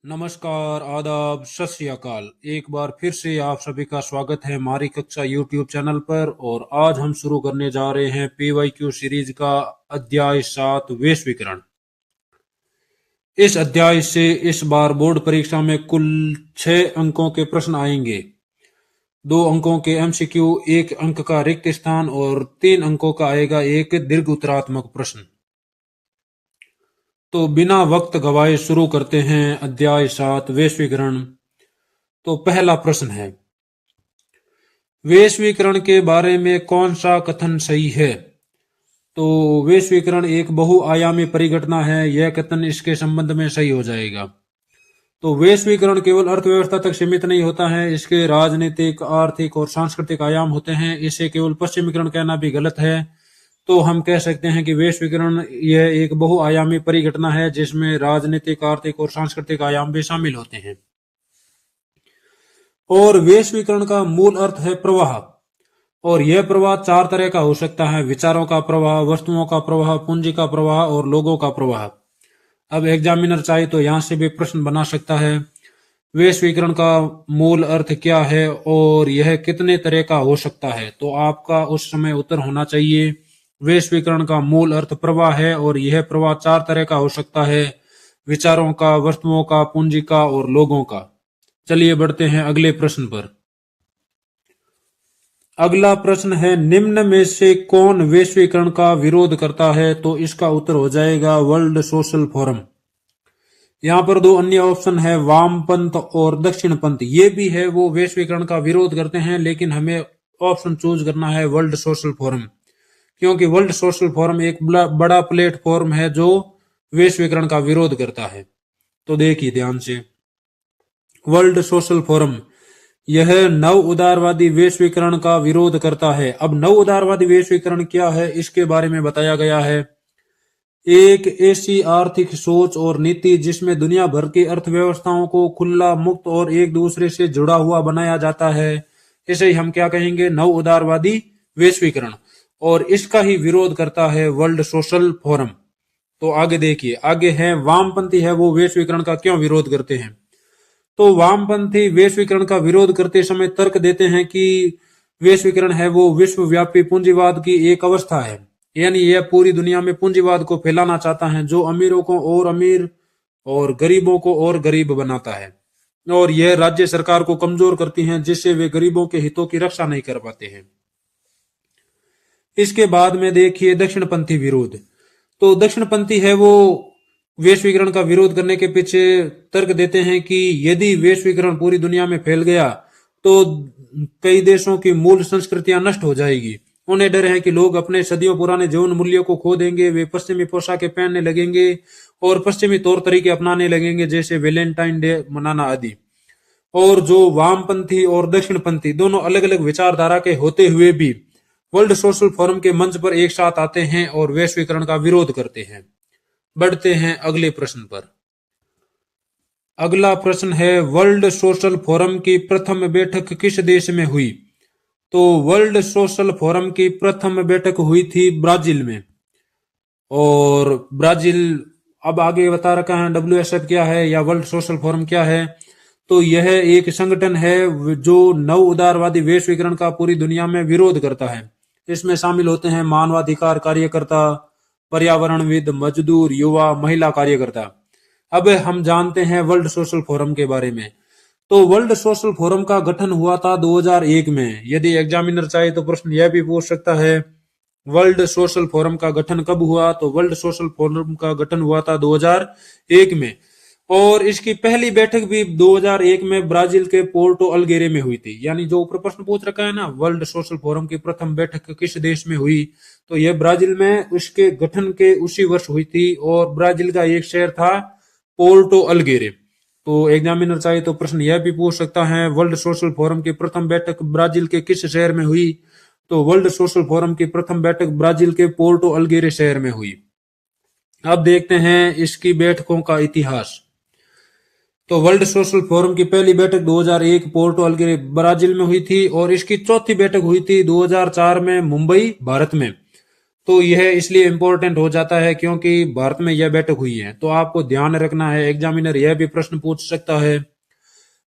नमस्कार, आदाब, सत श्री अकाल। एक बार फिर से आप सभी का स्वागत है हमारी कक्षा यूट्यूब चैनल पर। और आज हम शुरू करने जा रहे हैं पीवाईक्यू सीरीज का अध्याय 7 वैश्वीकरण। इस अध्याय से इस बार बोर्ड परीक्षा में कुल 6 अंकों के प्रश्न आएंगे। 2 अंकों के एमसीक्यू, 1 अंक का रिक्त स्थान और 3 अंकों का आएगा एक दीर्घ उत्तरात्मक प्रश्न। तो बिना वक्त गवाए शुरू करते हैं अध्याय 7 वैश्वीकरण। तो पहला प्रश्न है, वैश्वीकरण के बारे में कौन सा कथन सही है? तो वैश्वीकरण एक बहुआयामी परिघटना है, यह कथन इसके संबंध में सही हो जाएगा। तो वैश्वीकरण केवल अर्थव्यवस्था तक सीमित नहीं होता है, इसके राजनीतिक, आर्थिक और सांस्कृतिक आयाम होते हैं। इसे केवल पश्चिमीकरण कहना भी गलत है। तो हम कह सकते हैं कि वैश्वीकरण यह एक बहुआयामी परिघटना है जिसमें राजनीतिक, आर्थिक और सांस्कृतिक आयाम भी शामिल होते हैं। और वैश्वीकरण का मूल अर्थ है प्रवाह। और यह प्रवाह 4 तरह का हो सकता है: विचारों का प्रवाह, वस्तुओं का प्रवाह, पूंजी का प्रवाह और लोगों का प्रवाह। अब एग्जामिनर चाहे तो यहां से भी प्रश्न बना सकता है, वैश्वीकरण का मूल अर्थ क्या है और यह कितने तरह का हो सकता है? तो आपका उस समय उत्तर होना चाहिए, वैश्वीकरण का मूल अर्थ प्रवाह है और यह प्रवाह 4 तरह का हो सकता है: विचारों का, वस्तुओं का, पूंजी का और लोगों का। चलिए बढ़ते हैं अगले प्रश्न पर। अगला प्रश्न है, निम्न में से कौन वैश्वीकरण का विरोध करता है? तो इसका उत्तर हो जाएगा वर्ल्ड सोशल फोरम। यहां पर 2 अन्य ऑप्शन है, वामपंथ और दक्षिणपंथ। ये भी है, वो वैश्वीकरण का विरोध करते हैं, लेकिन हमें ऑप्शन चूज करना है वर्ल्ड सोशल फोरम, क्योंकि वर्ल्ड सोशल फोरम एक बड़ा प्लेटफॉर्म है जो वैश्वीकरण का विरोध करता है। तो देखिए ध्यान से, वर्ल्ड सोशल फोरम यह नव उदारवादी वैश्वीकरण का विरोध करता है। अब नव उदारवादी वैश्वीकरण क्या है, इसके बारे में बताया गया है। एक ऐसी आर्थिक सोच और नीति जिसमें दुनिया भर की अर्थव्यवस्थाओं को खुला, मुक्त और एक दूसरे से जुड़ा हुआ बनाया जाता है, इसे ही हम क्या कहेंगे? नव उदारवादी वैश्वीकरण। और इसका ही विरोध करता है वर्ल्ड सोशल फोरम। तो आगे देखिए, आगे है वामपंथी है, वो वैश्वीकरण का क्यों विरोध करते हैं? तो वामपंथी वैश्वीकरण का विरोध करते समय तर्क देते हैं कि वैश्वीकरण है वो विश्वव्यापी पूंजीवाद की एक अवस्था है, यानी यह पूरी दुनिया में पूंजीवाद को फैलाना चाहता है जो अमीरों को और अमीर और गरीबों को और गरीब बनाता है, और यह राज्य सरकार को कमजोर करती है जिससे वे गरीबों के हितों की रक्षा नहीं कर पाते हैं। इसके बाद में देखिए दक्षिणपंथी विरोध। तो दक्षिणपंथी है वो वैश्वीकरण का विरोध करने के पीछे तर्क देते हैं कि यदि वैश्वीकरण पूरी दुनिया में फैल गया तो कई देशों की मूल संस्कृतियां नष्ट हो जाएगी। उन्हें डर है कि लोग अपने सदियों पुराने जीवन मूल्यों को खो देंगे, वे पश्चिमी पोशाकें पहनने लगेंगे और पश्चिमी तौर तरीके अपनाने लगेंगे, जैसे वैलेंटाइन डे मनाना आदि। और जो वामपंथी और दक्षिणपंथी दोनों अलग अलग विचारधारा के होते हुए भी वर्ल्ड सोशल फोरम के मंच पर एक साथ आते हैं और वैश्वीकरण का विरोध करते हैं। बढ़ते हैं अगले प्रश्न पर। अगला प्रश्न है, वर्ल्ड सोशल फोरम की प्रथम बैठक किस देश में हुई? तो वर्ल्ड सोशल फोरम की प्रथम बैठक हुई थी ब्राजील में। और ब्राजील, अब आगे बता रखा है WSF क्या है या वर्ल्ड सोशल फोरम क्या है। तो यह एक संगठन है जो नव उदारवादी वैश्वीकरण का पूरी दुनिया में विरोध करता है। इसमें शामिल होते हैं मानवाधिकार कार्यकर्ता, पर्यावरणविद, मजदूर, युवा, महिला कार्यकर्ता। अब हम जानते हैं वर्ल्ड सोशल फोरम के बारे में। तो वर्ल्ड सोशल फोरम का गठन हुआ था 2001 में। यदि एग्जामिनर चाहे तो प्रश्न यह भी पूछ सकता है, वर्ल्ड सोशल फोरम का गठन कब हुआ? तो वर्ल्ड सोशल फोरम का गठन हुआ था 2001 में। और इसकी पहली बैठक भी 2001 में ब्राजील के पोर्टो अल्गेरे में हुई थी। यानी जो ऊपर प्रश्न पूछ रखा है ना, वर्ल्ड सोशल फोरम की प्रथम बैठक किस देश में हुई, तो यह ब्राजील में उसके गठन के उसी वर्ष हुई थी। और ब्राजील का एक शहर था पोर्टो अल्गेरे। तो एग्जामिनर चाहे तो प्रश्न यह भी पूछ सकता है, वर्ल्ड सोशल फोरम की प्रथम बैठक ब्राजील के किस शहर में हुई? तो वर्ल्ड सोशल फोरम की प्रथम बैठक ब्राजील के पोर्टो अल्गेरे शहर में हुई। अब देखते हैं इसकी बैठकों का इतिहास। तो वर्ल्ड सोशल फोरम की पहली बैठक 2001 पोर्टो अल्गेरे ब्राजील में हुई थी और इसकी चौथी बैठक हुई थी 2004 में मुंबई, भारत में। तो यह इसलिए इम्पोर्टेंट हो जाता है क्योंकि भारत में यह बैठक हुई है। तो आपको ध्यान रखना है, एग्जामिनर यह भी प्रश्न पूछ सकता है,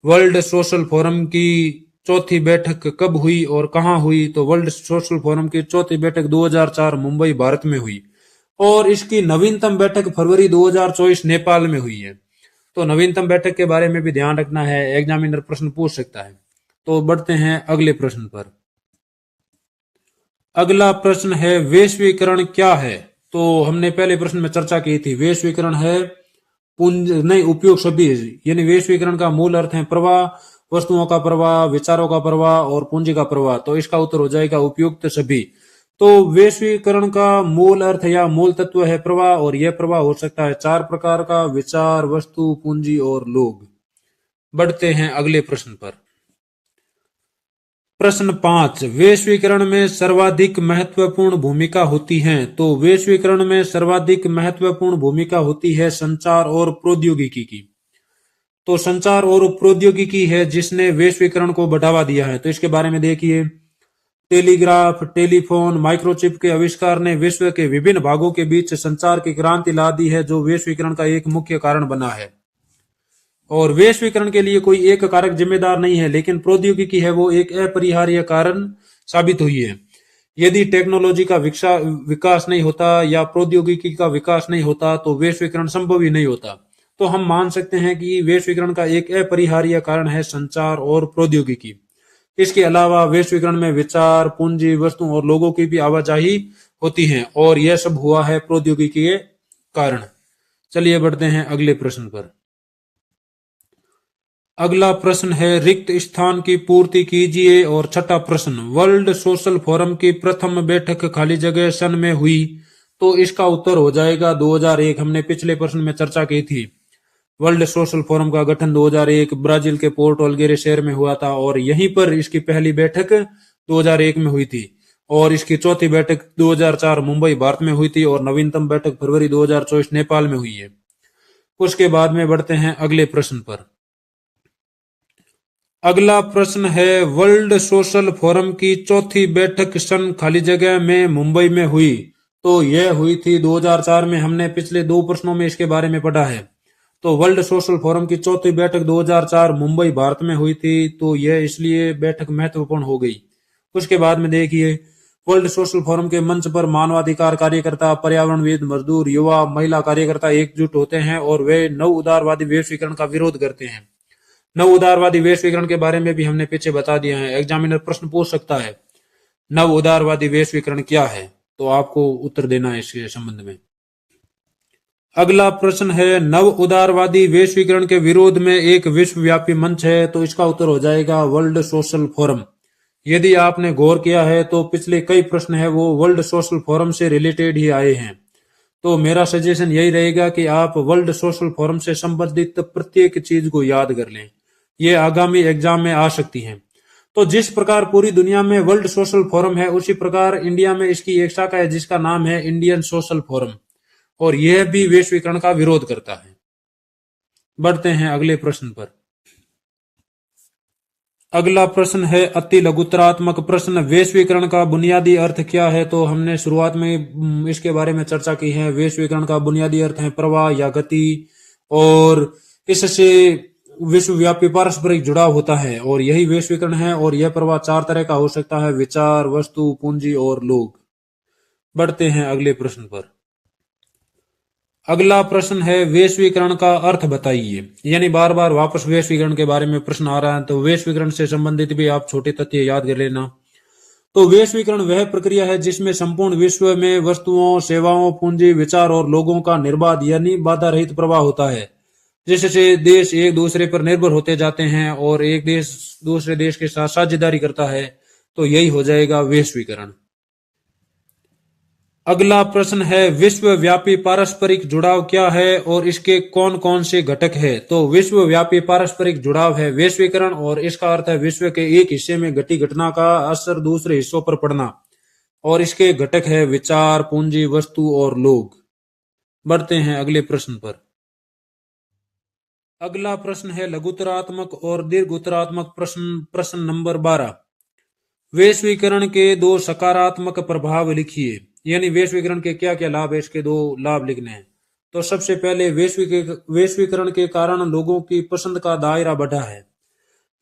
वर्ल्ड सोशल फोरम की चौथी बैठक कब हुई और कहाँ हुई? तो वर्ल्ड सोशल फोरम की चौथी बैठक 2004 मुंबई भारत में हुई और इसकी नवीनतम बैठक फरवरी 2024 नेपाल में हुई है। तो नवीनतम बैठक के बारे में भी ध्यान रखना है, एग्जामिनर प्रश्न पूछ सकता है। तो बढ़ते हैं अगले प्रश्न पर। अगला प्रश्न है वैश्वीकरण क्या है? तो हमने पहले प्रश्न में चर्चा की थी, वैश्वीकरण है पुंज नहीं उपयोग सभी, यानी वैश्वीकरण का मूल अर्थ है प्रवाह, वस्तुओं का प्रवाह, विचारों का प्रवाह और पूंजी का प्रवाह। तो इसका उत्तर हो जाएगा उपयुक्त सभी। तो वैश्वीकरण का मूल अर्थ या मूल तत्व है प्रवाह और यह प्रवाह हो सकता है चार प्रकार का, विचार, वस्तु, पूंजी और लोग। बढ़ते हैं अगले प्रश्न पर। प्रश्न 5, वैश्वीकरण में सर्वाधिक महत्वपूर्ण भूमिका होती है? तो वैश्वीकरण में सर्वाधिक महत्वपूर्ण भूमिका होती है संचार और प्रौद्योगिकी की। तो संचार और प्रौद्योगिकी है जिसने वैश्वीकरण को बढ़ावा दिया है। तो इसके बारे में देखिए, टेलीग्राफ, टेलीफोन, माइक्रोचिप के आविष्कार ने विश्व के विभिन्न भागों के बीच संचार की क्रांति ला दी है, जो वैश्वीकरण का एक मुख्य कारण बना है। और वैश्वीकरण के लिए कोई एक कारक जिम्मेदार नहीं है, लेकिन प्रौद्योगिकी है वो एक अपरिहार्य कारण साबित हुई है। यदि टेक्नोलॉजी का विकास नहीं होता या प्रौद्योगिकी का विकास नहीं होता तो वैश्वीकरण संभव ही नहीं होता। तो हम मान सकते हैं कि वैश्वीकरण का एक अपरिहार्य कारण है संचार और प्रौद्योगिकी। इसके अलावा वैश्वीकरण में विचार, पूंजी, वस्तु और लोगों की भी आवाजाही होती है और यह सब हुआ है प्रौद्योगिकी के कारण। चलिए बढ़ते हैं अगले प्रश्न पर। अगला प्रश्न है रिक्त स्थान की पूर्ति कीजिए। और छठा प्रश्न, वर्ल्ड सोशल फोरम की प्रथम बैठक खाली जगह सन में हुई? तो इसका उत्तर हो जाएगा 2001। हमने पिछले प्रश्न में चर्चा की थी। वर्ल्ड सोशल फोरम का गठन 2001 ब्राजील के पोर्ट अल्गेरे शहर में हुआ था और यहीं पर इसकी पहली बैठक 2001 में हुई थी और इसकी चौथी बैठक 2004 मुंबई भारत में हुई थी और नवीनतम बैठक फरवरी 2024 नेपाल में हुई है। उसके बाद में बढ़ते हैं अगले प्रश्न पर। अगला प्रश्न है वर्ल्ड सोशल फोरम की चौथी बैठक सन खाली जगह में मुंबई में हुई? तो यह हुई थी 2004 में। हमने पिछले दो प्रश्नों में इसके बारे में पढ़ा है। तो वर्ल्ड सोशल फोरम की चौथी बैठक 2004 मुंबई भारत में हुई थी। तो यह इसलिए बैठक महत्वपूर्ण हो गई। उसके बाद में देखिए, वर्ल्ड सोशल फोरम के मंच पर मानवाधिकार कार्यकर्ता, पर्यावरणविद, मजदूर, युवा, महिला कार्यकर्ता एकजुट होते हैं और वे नव उदारवादी वैश्वीकरण का विरोध करते हैं। नव उदारवादी वैश्वीकरण के बारे में भी हमने पीछे बता दिया है। एग्जामिनर प्रश्न पूछ सकता है नव उदारवादी वैश्वीकरण क्या है? तो आपको उत्तर देना है इसके संबंध में। अगला प्रश्न है नव उदारवादी वैश्वीकरण के विरोध में एक विश्वव्यापी मंच है? तो इसका उत्तर हो जाएगा वर्ल्ड सोशल फोरम। यदि आपने गौर किया है तो पिछले कई प्रश्न है वो वर्ल्ड सोशल फोरम से रिलेटेड ही आए हैं। तो मेरा सजेशन यही रहेगा कि आप वर्ल्ड सोशल फोरम से संबंधित प्रत्येक चीज को याद कर लें, ये आगामी एग्जाम में आ सकती हैं। तो जिस प्रकार पूरी दुनिया में वर्ल्ड सोशल फोरम है, उसी प्रकार इंडिया में इसकी एक शाखा है जिसका नाम है इंडियन सोशल फोरम और यह भी वैश्वीकरण का विरोध करता है। बढ़ते हैं अगले प्रश्न पर। अगला प्रश्न है अति लघुतरात्मक प्रश्न, वैश्वीकरण का बुनियादी अर्थ क्या है? तो हमने शुरुआत में इसके बारे में चर्चा की है। वैश्वीकरण का बुनियादी अर्थ है प्रवाह या गति और इससे विश्वव्यापी पारस्परिक जुड़ाव होता है और यही वैश्वीकरण है और यह प्रवाह चार तरह का हो सकता है, विचार, वस्तु, पूंजी और लोग। बढ़ते हैं अगले प्रश्न पर। अगला प्रश्न है वैश्वीकरण का अर्थ बताइए। यानी बार बार वापस वैश्वीकरण के बारे में प्रश्न आ रहा है, तो वैश्वीकरण से संबंधित भी आप छोटे तथ्य याद कर लेना। तो वैश्वीकरण वह प्रक्रिया है जिसमें संपूर्ण विश्व में वस्तुओं, सेवाओं, पूंजी, विचार और लोगों का निर्बाध यानी बाधा रहित प्रवाह होता है, जिससे देश एक दूसरे पर निर्भर होते जाते हैं और एक देश दूसरे देश के साथ साझेदारी करता है। तो यही हो जाएगा वैश्वीकरण। अगला प्रश्न है विश्वव्यापी पारस्परिक जुड़ाव क्या है और इसके कौन कौन से घटक है? तो विश्वव्यापी पारस्परिक जुड़ाव है वैश्वीकरण और इसका अर्थ है विश्व के एक हिस्से में घटी घटना का असर दूसरे हिस्सों पर पड़ना और इसके घटक है विचार, पूंजी, वस्तु और लोग। बढ़ते हैं अगले प्रश्न पर। अगला प्रश्न है लघुतरात्मक और दीर्घोत्तरात्मक प्रश्न। प्रश्न नंबर 12, वैश्वीकरण के दो सकारात्मक प्रभाव लिखिए। यानी वैश्वीकरण के क्या क्या लाभ है, इसके दो लाभ लिखने हैं। तो सबसे पहले वैश्वीकरण के कारण लोगों की पसंद का दायरा बढ़ा है।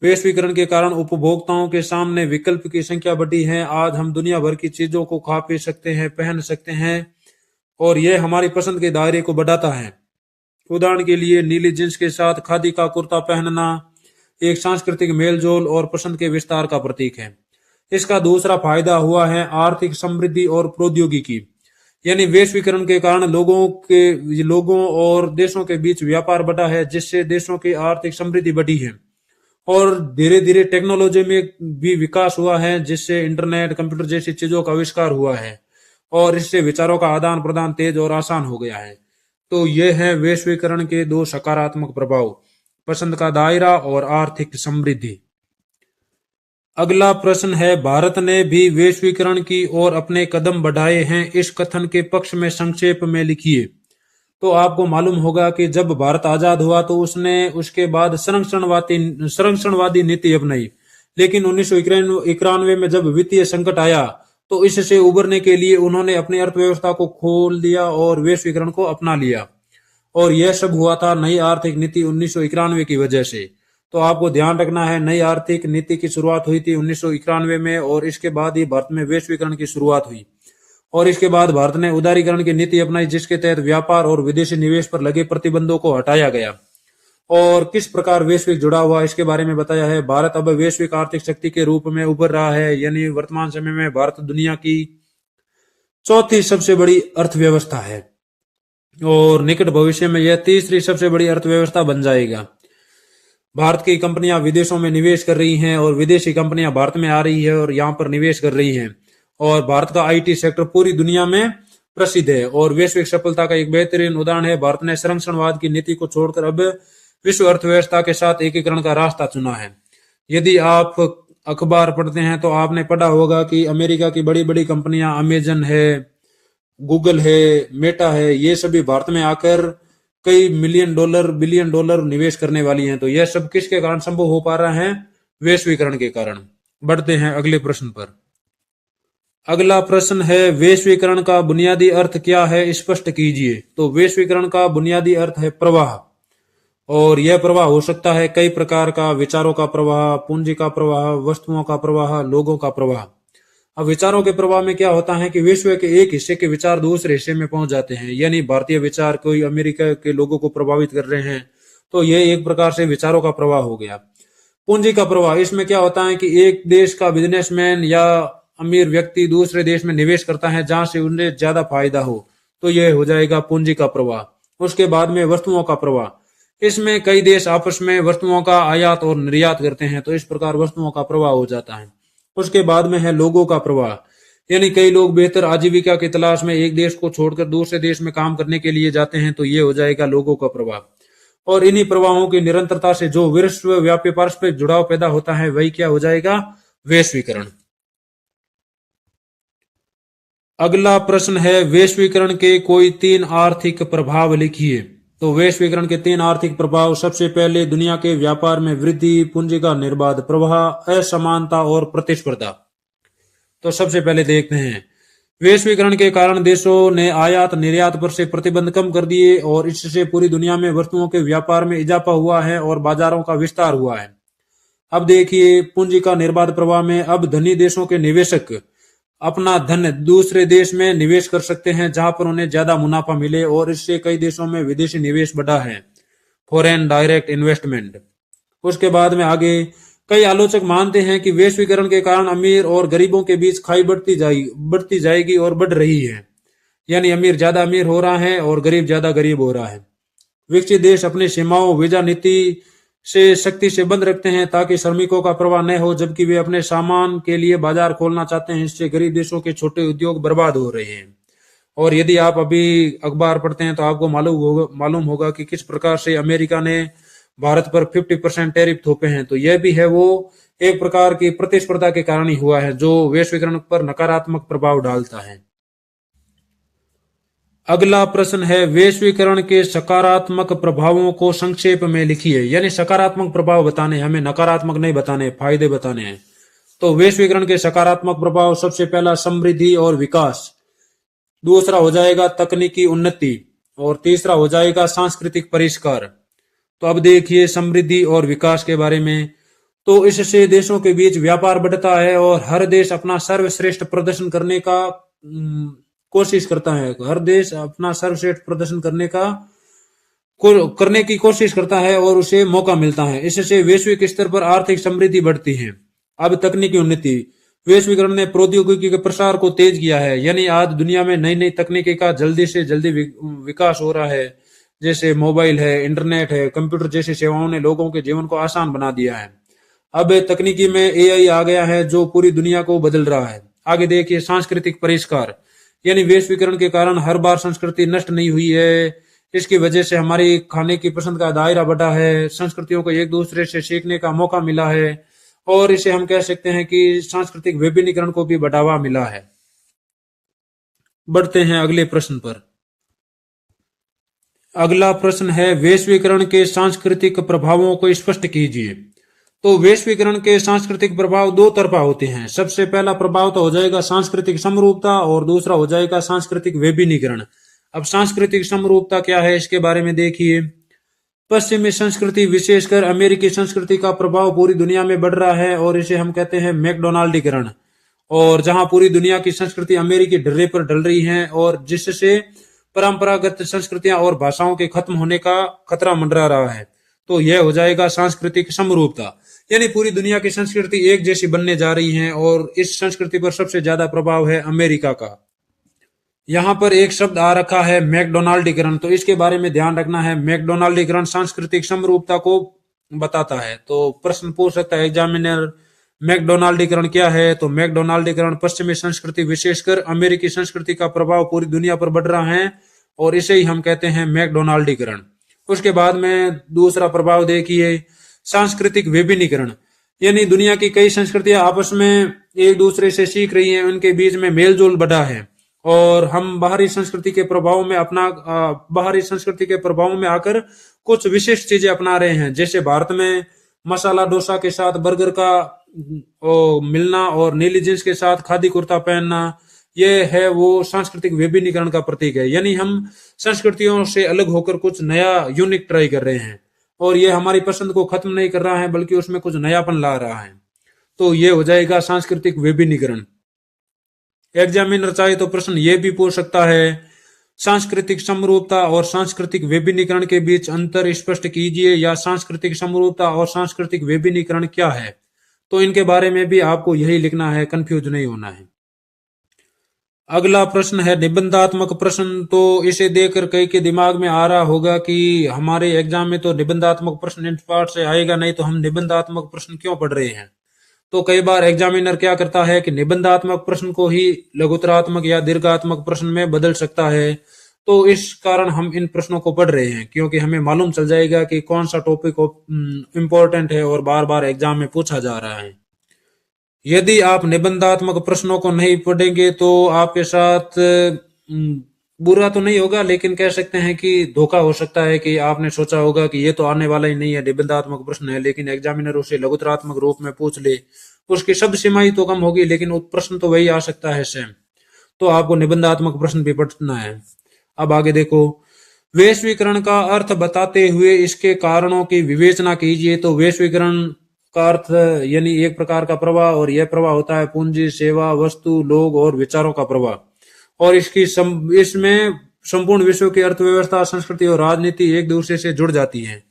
वैश्वीकरण के कारण उपभोक्ताओं के सामने विकल्प की संख्या बढ़ी है। आज हम दुनिया भर की चीजों को खा पी सकते हैं, पहन सकते हैं, और यह हमारी पसंद के दायरे को बढ़ाता है। उदाहरण के लिए नीली जींस के साथ खादी का कुर्ता पहनना एक सांस्कृतिक मेलजोल और पसंद के विस्तार का प्रतीक है। इसका दूसरा फायदा हुआ है आर्थिक समृद्धि और प्रौद्योगिकी। यानी वैश्वीकरण के कारण लोगों और देशों के बीच व्यापार बढ़ा है, जिससे देशों की आर्थिक समृद्धि बढ़ी है। और धीरे धीरे टेक्नोलॉजी में भी विकास हुआ है, जिससे इंटरनेट, कंप्यूटर जैसी चीजों का आविष्कार हुआ है, और इससे विचारों का आदान प्रदान तेज और आसान हो गया है। तो ये है वैश्वीकरण के दो सकारात्मक प्रभाव, पसंद का दायरा और आर्थिक समृद्धि। अगला प्रश्न है, भारत ने भी वैश्वीकरण की ओर अपने कदम बढ़ाए हैं, इस कथन के पक्ष में संक्षेप में लिखिए। तो आपको मालूम होगा कि जब भारत आजाद हुआ तो उसने उसके बाद संरक्षणवादी नीति अपनाई, लेकिन 1991 में जब वित्तीय संकट आया तो इससे उबरने के लिए उन्होंने अपनी अर्थव्यवस्था को खोल दिया और वैश्वीकरण को अपना लिया। और यह सब हुआ था नई आर्थिक नीति 1991 की वजह से। तो आपको ध्यान रखना है, नई आर्थिक नीति की शुरुआत हुई थी 1991 में, और इसके बाद ही भारत में वैश्वीकरण की शुरुआत हुई। और इसके बाद भारत ने उदारीकरण की नीति अपनाई, जिसके तहत व्यापार और विदेशी निवेश पर लगे प्रतिबंधों को हटाया गया। और किस प्रकार वैश्विक जुड़ा हुआ, इसके बारे में बताया है। भारत अब वैश्विक आर्थिक शक्ति के रूप में उभर रहा है, यानी वर्तमान समय में भारत दुनिया की चौथी सबसे बड़ी अर्थव्यवस्था है, और निकट भविष्य में यह तीसरी सबसे बड़ी अर्थव्यवस्था बन जाएगा। भारत की कंपनियां विदेशों में निवेश कर रही हैं, और विदेशी कंपनियां भारत में आ रही है और यहाँ पर निवेश कर रही हैं। और भारत का आईटी सेक्टर पूरी दुनिया में प्रसिद्ध है, और वैश्विक सफलता का एक बेहतरीन उदाहरण है भारत ने संरक्षणवाद की नीति को छोड़कर अब विश्व अर्थव्यवस्था के साथ एकीकरण का रास्ता चुना है। यदि आप अखबार पढ़ते हैं तो आपने पढ़ा होगा कि अमेरिका की बड़ी बड़ी कंपनियां अमेजन है, गूगल है, मेटा है, ये सभी भारत में आकर कई बिलियन डॉलर निवेश करने वाली हैं। तो यह सब किसके कारण संभव हो पा रहा है? वैश्वीकरण के कारण। बढ़ते हैं अगले प्रश्न पर। अगला प्रश्न है, वैश्वीकरण का बुनियादी अर्थ क्या है, स्पष्ट कीजिए। तो वैश्वीकरण का बुनियादी अर्थ है प्रवाह, और यह प्रवाह हो सकता है कई प्रकार का, विचारों का प्रवाह, पूंजी का प्रवाह, वस्तुओं का प्रवाह, लोगों का प्रवाह। अब विचारों के प्रवाह में क्या होता है कि विश्व के एक हिस्से के विचार दूसरे हिस्से में पहुंच जाते हैं, यानी भारतीय विचार कोई अमेरिका के लोगों को प्रभावित कर रहे हैं, तो यह एक प्रकार से विचारों का प्रवाह हो गया। पूंजी का प्रवाह, इसमें क्या होता है कि एक देश का बिजनेसमैन या अमीर व्यक्ति दूसरे देश में निवेश करता है जहां से उन्हें ज्यादा फायदा हो, तो यह हो जाएगा पूंजी का प्रवाह। उसके बाद में वस्तुओं का प्रवाह, इसमें कई देश आपस में वस्तुओं का आयात और निर्यात करते हैं, तो इस प्रकार वस्तुओं का प्रवाह हो जाता है। उसके बाद में है लोगों का प्रवाह, यानी कई लोग बेहतर आजीविका की तलाश में एक देश को छोड़कर दूसरे देश में काम करने के लिए जाते हैं, तो ये हो जाएगा लोगों का प्रवाह। और इन्हीं प्रवाहों की निरंतरता से जो विश्वव्यापी पारस्परिक जुड़ाव पैदा होता है, वही क्या हो जाएगा? वैश्वीकरण। अगला प्रश्न है, वैश्वीकरण के कोई 3 आर्थिक प्रभाव लिखिए। तो वैश्वीकरण के 3 आर्थिक प्रभाव, सबसे पहले दुनिया के व्यापार में वृद्धि, पूंजी का निर्बाध प्रवाह, असमानता और प्रतिस्पर्धा। तो सबसे पहले देखते हैं, वैश्वीकरण के कारण देशों ने आयात निर्यात पर से प्रतिबंध कम कर दिए, और इससे पूरी दुनिया में वस्तुओं के व्यापार में इजाफा हुआ है और बाजारों का विस्तार हुआ है। अब देखिए, पूंजी का निर्बाध प्रवाह में अब धनी देशों के निवेशक अपना धन दूसरे देश में निवेश कर सकते हैं जहां पर उन्हें ज्यादा मुनाफा मिले, और इससे कई देशों में विदेशी निवेश बढ़ा है, फॉरेन डायरेक्ट इन्वेस्टमेंट। उसके बाद में आगे कई आलोचक मानते हैं कि वैश्वीकरण के कारण अमीर और गरीबों के बीच खाई बढ़ती जाएगी और बढ़ रही है, यानी अमीर ज्यादा अमीर हो रहा है और गरीब ज्यादा गरीब हो रहा है। विकसित देश अपनी सीमाओं वीजा नीति से सख्ती से बंद रखते हैं ताकि श्रमिकों का प्रवाह न हो, जबकि वे अपने सामान के लिए बाजार खोलना चाहते हैं। इससे गरीब देशों के छोटे उद्योग बर्बाद हो रहे हैं। और यदि आप अभी अखबार पढ़ते हैं तो आपको मालूम होगा कि किस प्रकार से अमेरिका ने भारत पर 50% टैरिफ थोपे हैं। तो यह भी है वो एक प्रकार की प्रतिस्पर्धा के कारण ही हुआ है, जो वैश्वीकरण पर नकारात्मक प्रभाव डालता है। अगला प्रश्न है, वैश्वीकरण के सकारात्मक प्रभावों को संक्षेप में लिखिए। यानी सकारात्मक प्रभाव बताने, हमें नकारात्मक नहीं बताने, फायदे बताने हैं। तो वैश्वीकरण के सकारात्मक प्रभाव, सबसे पहला समृद्धि और विकास, दूसरा हो जाएगा तकनीकी उन्नति, और तीसरा हो जाएगा सांस्कृतिक परिष्कार। तो अब देखिए समृद्धि और विकास के बारे में। तो इससे देशों के बीच व्यापार बढ़ता है और हर देश अपना सर्वश्रेष्ठ प्रदर्शन करने का कोशिश करता है। हर देश अपना सर्वश्रेष्ठ प्रदर्शन करने की कोशिश करता है और उसे मौका मिलता है। इससे वैश्विक स्तर पर आर्थिक समृद्धि बढ़ती है। अब तकनीकी उन्नति। वैश्वीकरण ने प्रौद्योगिकी के प्रसार को तेज किया है, यानी आज दुनिया में नई नई तकनीकी का जल्दी से जल्दी विकास हो रहा है। जैसे मोबाइल है, इंटरनेट है, कंप्यूटर जैसी सेवाओं ने लोगों के जीवन को आसान बना दिया है। अब तकनीकी में एआई आ गया है जो पूरी दुनिया को बदल रहा है। आगे देखिए सांस्कृतिक परिष्कार, यानी वैश्वीकरण के कारण हर बार संस्कृति नष्ट नहीं हुई है। इसकी वजह से हमारी खाने की पसंद का दायरा बढ़ा है, संस्कृतियों को एक दूसरे से सीखने का मौका मिला है, और इसे हम कह सकते हैं कि सांस्कृतिक विभिन्नीकरण को भी बढ़ावा मिला है। बढ़ते हैं अगले प्रश्न पर। अगला प्रश्न है वैश्वीकरण के सांस्कृतिक प्रभावों को स्पष्ट कीजिए। तो वैश्वीकरण के सांस्कृतिक प्रभाव दो तरफा होते हैं। सबसे पहला प्रभाव तो हो जाएगा सांस्कृतिक समरूपता, और दूसरा हो जाएगा सांस्कृतिक विभिन्नीकरण। अब सांस्कृतिक समरूपता क्या है इसके बारे में देखिए। पश्चिमी संस्कृति, विशेषकर अमेरिकी संस्कृति का प्रभाव पूरी दुनिया में बढ़ रहा है, और इसे हम कहते हैं मैकडोनाल्डीकरण। और जहां पूरी दुनिया की संस्कृति अमेरिकी ढर्रे पर ढल रही है, और जिससे परंपरागत संस्कृतियां और भाषाओं के खत्म होने का खतरा मंडरा रहा है। तो यह हो जाएगा सांस्कृतिक समरूपता, यानी पूरी दुनिया की संस्कृति एक जैसी बनने जा रही है, और इस संस्कृति पर सबसे ज्यादा प्रभाव है अमेरिका का। यहाँ पर एक शब्द आ रखा है मैकडोनाल्डीकरण, तो इसके बारे में ध्यान रखना है। मैकडोनाल्डीकरण सांस्कृतिक समरूपता को बताता है। तो प्रश्न पूछ सकता है एग्जामिनर, मैकडोनाल्डीकरण क्या है? तो मैकडोनाल्डीकरण पश्चिमी संस्कृति, विशेषकर अमेरिकी संस्कृति का प्रभाव पूरी दुनिया पर बढ़ रहा है, और इसे ही हम कहते हैं मैकडोनाल्डीकरण। उसके बाद में दूसरा प्रभाव देखिए सांस्कृतिक विभिन्नीकरण, यानी दुनिया की कई संस्कृतियां आपस में एक दूसरे से सीख रही हैं, उनके बीच में मेलजोल बढ़ा है, और हम बाहरी संस्कृति के प्रभाव में आकर कुछ विशिष्ट चीजें अपना रहे हैं। जैसे भारत में मसाला डोसा के साथ बर्गर का मिलना, और नीली जींस के साथ खादी कुर्ता पहनना, ये है वो सांस्कृतिक विभिन्नीकरण का प्रतीक है। यानी हम संस्कृतियों से अलग होकर कुछ नया यूनिक ट्राई कर रहे हैं, और ये हमारी पसंद को खत्म नहीं कर रहा है बल्कि उसमें कुछ नयापन ला रहा है। तो ये हो जाएगा सांस्कृतिक विभिन्नीकरण। एग्जामिनर चाहे तो प्रश्न ये भी पूछ सकता है सांस्कृतिक समरूपता और सांस्कृतिक विभिन्नीकरण के बीच अंतर स्पष्ट कीजिए, या सांस्कृतिक समरूपता और सांस्कृतिक विभिन्नीकरण क्या है। तो इनके बारे में भी आपको यही लिखना है, कंफ्यूज नहीं होना है। अगला प्रश्न है निबंधात्मक प्रश्न। तो इसे देखकर कई के दिमाग में आ रहा होगा कि हमारे एग्जाम में तो निबंधात्मक प्रश्न इन पार्ट से आएगा नहीं, तो हम निबंधात्मक प्रश्न क्यों पढ़ रहे हैं। तो कई बार एग्जामिनर क्या करता है कि निबंधात्मक प्रश्न को ही लघुतरात्मक या दीर्घात्मक प्रश्न में बदल सकता है। तो इस कारण हम इन प्रश्नों को पढ़ रहे हैं, क्योंकि हमें मालूम चल जाएगा कि कौन सा टॉपिक इंपॉर्टेंट है और बार बार एग्जाम में पूछा जा रहा है। यदि आप निबंधात्मक प्रश्नों को नहीं पढ़ेंगे तो आपके साथ बुरा तो नहीं होगा, लेकिन कह सकते हैं कि धोखा हो सकता है कि आपने सोचा होगा कि ये तो आने वाला ही नहीं है, निबंधात्मक प्रश्न है, लेकिन एग्जामिनर उसे लघुतरात्मक रूप में पूछ ले। उसकी शब्द सीमा ही तो कम होगी, लेकिन प्रश्न तो वही आ सकता है सेम। तो आपको निबंधात्मक प्रश्न भी पढ़ना है। अब आगे देखो, वैश्वीकरण का अर्थ बताते हुए इसके कारणों की विवेचना कीजिए। तो वैश्वीकरण का अर्थ यानी एक प्रकार का प्रवाह, और यह प्रवाह होता है पूंजी, सेवा, वस्तु, लोग और विचारों का प्रवाह, और इसमें संपूर्ण विश्व की अर्थव्यवस्था, संस्कृति और राजनीति एक दूसरे से जुड़ जाती है।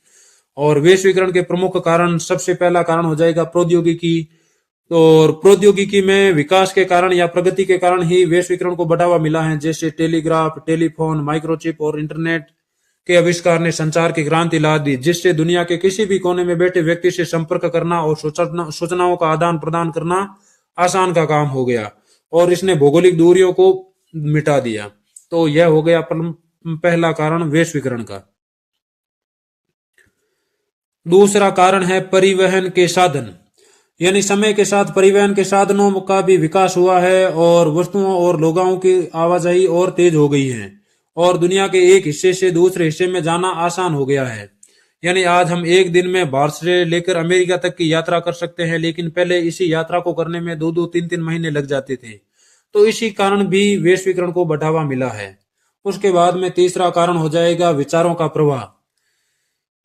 और वैश्वीकरण के प्रमुख कारण, सबसे पहला कारण हो जाएगा प्रौद्योगिकी। और प्रौद्योगिकी में विकास के कारण या प्रगति के कारण ही वैश्वीकरण को बढ़ावा मिला है। जैसे टेलीग्राफ, टेलीफोन, माइक्रोचिप और इंटरनेट के आविष्कार ने संचार की क्रांति ला दी, जिससे दुनिया के किसी भी कोने में बैठे व्यक्ति से संपर्क करना और सूचनाओं का आदान प्रदान करना आसान का काम हो गया, और इसने भौगोलिक दूरियों को मिटा दिया। तो यह हो गया पहला कारण वैश्वीकरण का। दूसरा कारण है परिवहन के साधन, यानी समय के साथ परिवहन के साधनों का भी विकास हुआ है, और वस्तुओं और लोगों की आवाजाही और तेज हो गई है, और दुनिया के एक हिस्से से दूसरे हिस्से में जाना आसान हो गया है। यानी आज हम एक दिन में भारत से लेकर अमेरिका तक की यात्रा कर सकते हैं, लेकिन पहले इसी यात्रा को करने में 2-2, 3-3 महीने लग जाते थे। तो इसी कारण भी वैश्वीकरण को बढ़ावा मिला है। उसके बाद में तीसरा कारण हो जाएगा विचारों का प्रवाह।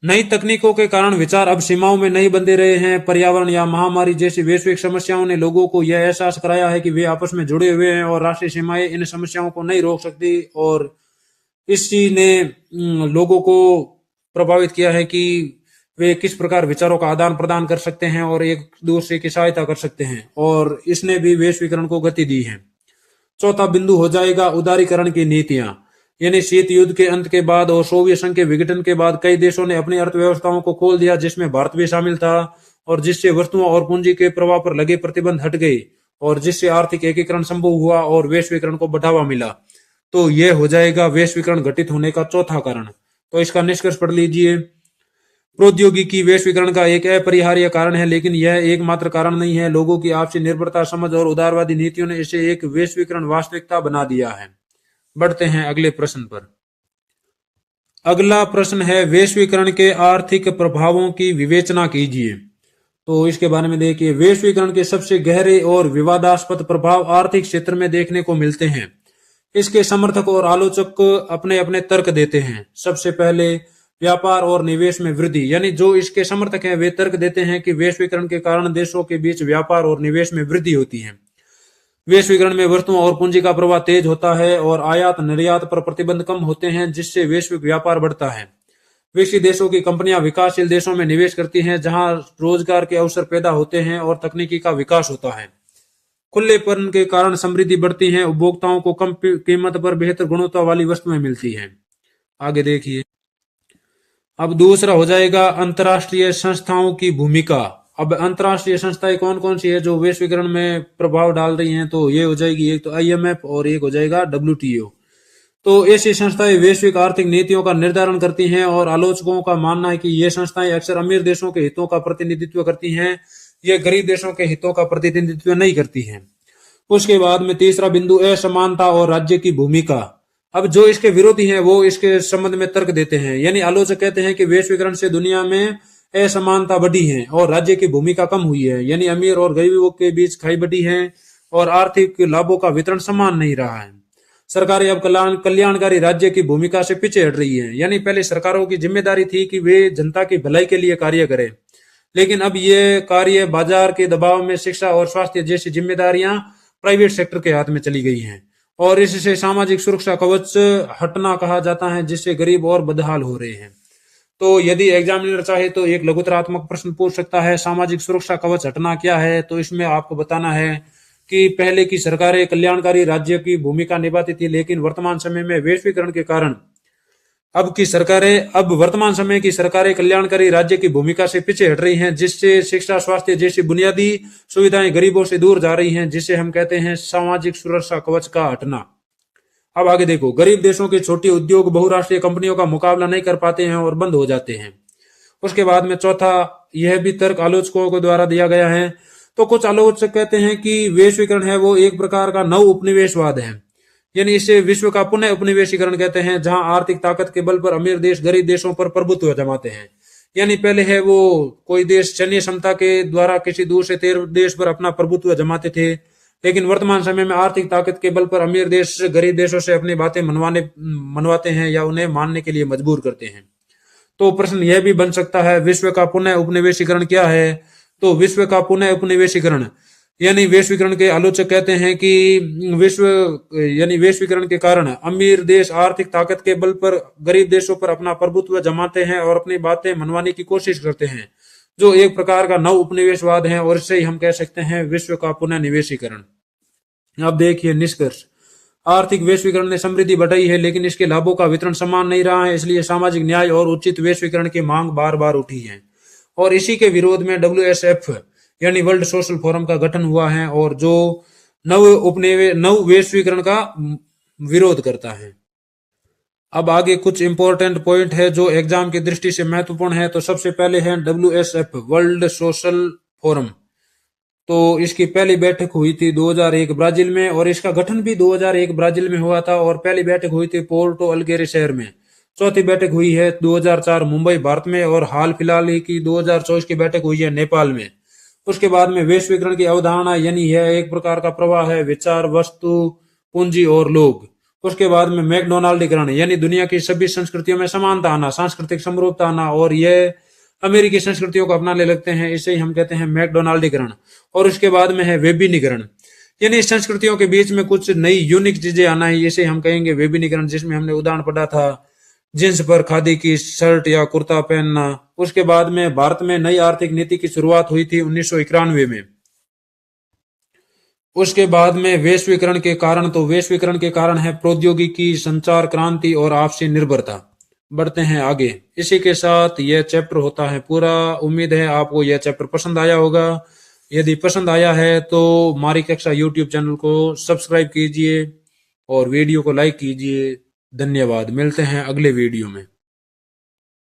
नई तकनीकों के कारण विचार अब सीमाओं में नहीं बंधे रहे हैं। पर्यावरण या महामारी जैसी वैश्विक समस्याओं ने लोगों को यह एहसास कराया है कि वे आपस में जुड़े हुए हैं और राष्ट्रीय सीमाएं इन समस्याओं को नहीं रोक सकती। और इसी ने लोगों को प्रभावित किया है कि वे किस प्रकार विचारों का आदान प्रदान कर सकते हैं और एक दूसरे की सहायता कर सकते हैं, और इसने भी वैश्वीकरण को गति दी है। चौथा बिंदु हो जाएगा उदारीकरण की नीतियां। यानी शीत युद्ध के अंत के बाद और सोवियत संघ के विघटन के बाद कई देशों ने अपनी अर्थव्यवस्थाओं को खोल दिया, जिसमें भारत भी शामिल था, और जिससे वस्तुओं और पूंजी के प्रवाह पर लगे प्रतिबंध हट गए और जिससे आर्थिक एकीकरण संभव हुआ और वैश्वीकरण को बढ़ावा मिला। तो यह हो जाएगा वैश्वीकरण घटित होने का चौथा कारण। तो इसका निष्कर्ष पढ़ लीजिए। प्रौद्योगिकी वैश्वीकरण का एक अपरिहार्य कारण है, लेकिन यह एकमात्र कारण नहीं है। लोगों की आपसी निर्भरता, समझ और उदारवादी नीतियों ने इसे एक वैश्वीकरण वास्तविकता बना दिया है। बढ़ते हैं अगले प्रश्न पर। अगला प्रश्न है वैश्वीकरण के आर्थिक प्रभावों की विवेचना कीजिए। तो इसके बारे में देखिए। वैश्वीकरण के सबसे गहरे और विवादास्पद प्रभाव आर्थिक क्षेत्र में देखने को मिलते हैं। इसके समर्थक और आलोचक अपने अपने तर्क देते हैं। सबसे पहले व्यापार और निवेश में वृद्धि। यानी जो इसके समर्थक हैं वे तर्क देते हैं कि वैश्वीकरण के कारण देशों के बीच व्यापार और निवेश में वृद्धि होती है। वैश्वीकरण में वस्तुओं और पूंजी का प्रवाह तेज होता है और आयात निर्यात पर प्रतिबंध कम होते हैं, जिससे वैश्विक व्यापार बढ़ता है। विकसित देशों की कंपनियां विकासशील देशों में निवेश करती हैं, जहां रोजगार के अवसर पैदा होते हैं और तकनीकी का विकास होता है। खुलेपन के कारण समृद्धि बढ़ती है। उपभोक्ताओं को कम कीमत पर बेहतर गुणवत्ता वाली वस्तुएं मिलती हैं। आगे देखिए। अब दूसरा हो जाएगा अंतर्राष्ट्रीय संस्थाओं की भूमिका। अब अंतर्राष्ट्रीय संस्थाएं कौन कौन सी है जो वैश्वीकरण में प्रभाव डाल रही हैं? तो ये हो जाएगी एक तो IMF और एक हो जाएगा WTO। तो ऐसी संस्थाएं वैश्विक आर्थिक नीतियों का निर्धारण करती हैं और आलोचकों का मानना है कि ये संस्थाएं अक्सर अमीर देशों के हितों का प्रतिनिधित्व करती हैं, ये गरीब देशों के हितों का प्रतिनिधित्व नहीं करती हैं। उसके बाद में तीसरा बिंदु असमानता और राज्य की भूमिका। अब जो इसके विरोधी हैं वो इसके संबंध में तर्क देते हैं। यानी आलोचक कहते हैं कि वैश्वीकरण से दुनिया में असमानता बढ़ी है और राज्य की भूमिका कम हुई है। यानी अमीर और गरीबों के बीच खाई बढ़ी है और आर्थिक लाभों का वितरण समान नहीं रहा है। सरकारें अब कल्याणकारी राज्य की भूमिका से पीछे हट रही है। यानी पहले सरकारों की जिम्मेदारी थी कि वे जनता की भलाई के लिए कार्य करें, लेकिन अब ये कार्य बाजार के दबाव में शिक्षा और स्वास्थ्य जैसी जिम्मेदारियां प्राइवेट सेक्टर के हाथ में चली गई हैं, और इससे सामाजिक सुरक्षा कवच हटना कहा जाता है, जिससे गरीब और बदहाल हो रहे हैं। तो यदि एग्जामिनर चाहे तो एक लघुतरात्मक प्रश्न पूछ सकता है, सामाजिक सुरक्षा कवच हटना क्या है? तो इसमें आपको बताना है कि पहले की सरकारें कल्याणकारी राज्य की भूमिका निभाती थी, लेकिन वर्तमान समय में वैश्वीकरण के कारण अब वर्तमान समय की सरकारें कल्याणकारी राज्य की भूमिका से पीछे हट रही हैं, जिससे शिक्षा, स्वास्थ्य जैसी बुनियादी सुविधाएं गरीबों से दूर जा रही हैं, जिसे हम कहते हैं सामाजिक सुरक्षा कवच का हटना। अब आगे देखो। गरीब देशों के छोटे उद्योग बहुराष्ट्रीय कंपनियों का मुकाबला नहीं कर पाते हैं और बंद हो जाते हैं। उसके बाद में चौथा, यह भी तर्क आलोचकों के द्वारा दिया गया है। तो कुछ आलोचक कहते हैं कि वैश्वीकरण है वो एक प्रकार का नव उपनिवेशवाद है। यानी इसे विश्व का पुनः उपनिवेशीकरण कहते हैं, जहां आर्थिक ताकत के बल पर अमीर देश गरीब देशों पर प्रभुत्व जमाते हैं। यानी पहले है वो कोई देश सैन्य क्षमता के द्वारा किसी दूसरे देश पर अपना प्रभुत्व जमाते थे, लेकिन वर्तमान समय में आर्थिक ताकत के बल पर अमीर देश गरीब देशों से अपनी बातें मनवाते हैं या उन्हें मानने के लिए मजबूर करते हैं। तो प्रश्न यह भी बन सकता है, विश्व का पुनः उपनिवेशीकरण क्या है? तो विश्व का पुनः उपनिवेशीकरण यानी वैश्वीकरण के आलोचक कहते हैं कि वैश्वीकरण के कारण अमीर देश आर्थिक ताकत के बल पर गरीब देशों पर अपना प्रभुत्व जमाते हैं और अपनी बातें मनवाने की कोशिश करते हैं, जो एक प्रकार का नव उपनिवेशवाद है, और इससे ही हम कह सकते हैं विश्व का पुनः निवेशीकरण। अब देखिए निष्कर्ष। आर्थिक वैश्वीकरण ने समृद्धि बढ़ाई है, लेकिन इसके लाभों का वितरण समान नहीं रहा है। इसलिए सामाजिक न्याय और उचित वैश्वीकरण की मांग बार बार उठी है, और इसी के विरोध में WSF यानी वर्ल्ड सोशल फोरम का गठन हुआ है, और जो नव वैश्वीकरण का विरोध करता है। अब आगे कुछ इंपॉर्टेंट पॉइंट है जो एग्जाम की दृष्टि से महत्वपूर्ण है। तो सबसे पहले है WSF वर्ल्ड सोशल फोरम। तो इसकी पहली बैठक हुई थी 2001 ब्राजील में, और इसका गठन भी 2001 ब्राजील में हुआ था, और पहली बैठक हुई थी पोर्टो अल्गेरे शहर में। चौथी बैठक हुई है 2004 मुंबई भारत में, और हाल फिलहाल ही की 2024 की बैठक हुई है नेपाल में। उसके बाद में वैश्वीकरण की अवधारणा, यानी यह एक प्रकार का प्रवाह है, विचार, वस्तु, पूंजी और लोग। उसके बाद में मैकडोनाल्डीकरण, यानी दुनिया की सभी संस्कृतियों में समानता आना, सांस्कृतिक समरूपता आना, और यह अमेरिकी संस्कृतियों को अपनाने लगते हैं, इसे ही हम कहते हैं मैकडोनाल्डीकरण। और उसके बाद में है वेबिनीकरण, यानी संस्कृतियों के बीच में कुछ नई यूनिक चीजें आना है, इसे हम कहेंगे वेबिनीकरण, जिसमें हमने उदाहरण पढ़ा था जींस पर खादी की शर्ट या कुर्ता पहनना। उसके बाद में भारत में नई आर्थिक नीति की शुरुआत हुई थी 1991 में। उसके बाद में वैश्वीकरण के कारण, तो वैश्वीकरण के कारण है प्रौद्योगिकी, संचार क्रांति और आपसी निर्भरता। बढ़ते हैं आगे। इसी के साथ यह चैप्टर होता है पूरा। उम्मीद है आपको यह चैप्टर पसंद आया होगा। यदि पसंद आया है तो मारी कक्षा यूट्यूब चैनल को सब्सक्राइब कीजिए और वीडियो को लाइक कीजिए। धन्यवाद। मिलते हैं अगले वीडियो में।